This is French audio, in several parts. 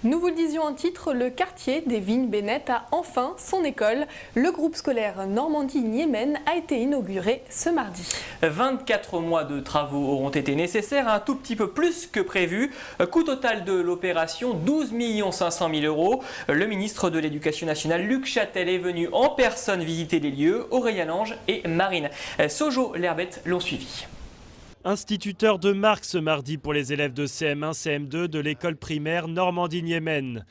Nous vous le disions en titre, le quartier des Vignes-Bénètes a enfin son école. Le groupe scolaire Normandie-Niémen a été inauguré ce mardi. 24 mois de travaux auront été nécessaires, un tout petit peu plus que prévu. Coût total de l'opération, 12 500 000 €. Le ministre de l'Éducation nationale, Luc Châtel, est venu en personne visiter les lieux. Aurélia Lange et Marine Sojo-Lerbette l'ont suivi. Instituteur de marque ce mardi pour les élèves de CM1, CM2 de l'école primaire Normandie-Niémen.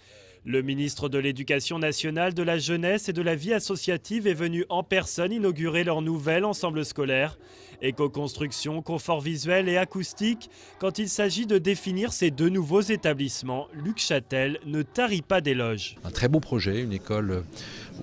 Le ministre de l'Éducation nationale, de la jeunesse et de la vie associative est venu en personne inaugurer leur nouvel ensemble scolaire. Éco-construction, confort visuel et acoustique. Quand il s'agit de définir ces deux nouveaux établissements, Luc Châtel ne tarit pas d'éloges. Un très beau projet, une école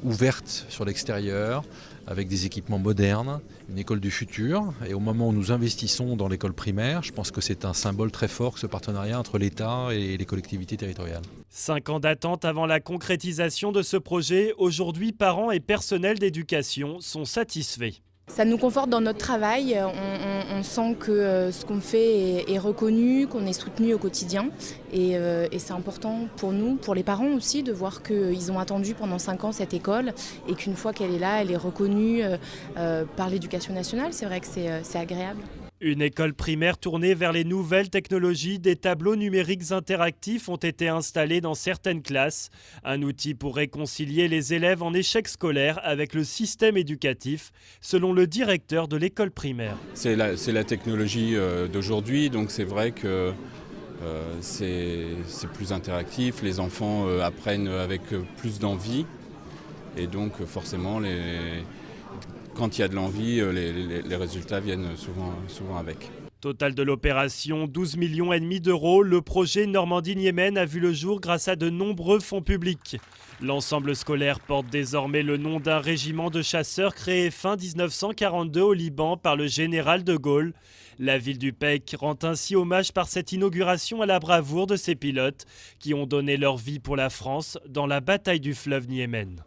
ouverte sur l'extérieur, avec des équipements modernes, une école du futur. Et au moment où nous investissons dans l'école primaire, je pense que c'est un symbole très fort, ce partenariat entre l'État et les collectivités territoriales. 5 ans d'attente avant la concrétisation de ce projet, aujourd'hui parents et personnels d'éducation sont satisfaits. Ça nous conforte dans notre travail, on sent que ce qu'on fait est reconnu, qu'on est soutenu au quotidien et c'est important pour nous, pour les parents aussi, de voir qu'ils ont attendu pendant 5 ans cette école et qu'une fois qu'elle est là, elle est reconnue par l'Éducation nationale. C'est vrai que c'est agréable. Une école primaire tournée vers les nouvelles technologies, des tableaux numériques interactifs ont été installés dans certaines classes. Un outil pour réconcilier les élèves en échec scolaire avec le système éducatif, selon le directeur de l'école primaire. C'est la technologie d'aujourd'hui, donc c'est vrai que c'est plus interactif, les enfants apprennent avec plus d'envie et donc forcément quand il y a de l'envie, les résultats viennent souvent avec. Total de l'opération, 12,5 millions d'euros. Le projet Normandie-Niémen a vu le jour grâce à de nombreux fonds publics. L'ensemble scolaire porte désormais le nom d'un régiment de chasseurs créé fin 1942 au Liban par le général de Gaulle. La ville du PEC rend ainsi hommage par cette inauguration à la bravoure de ses pilotes qui ont donné leur vie pour la France dans la bataille du fleuve Niémen.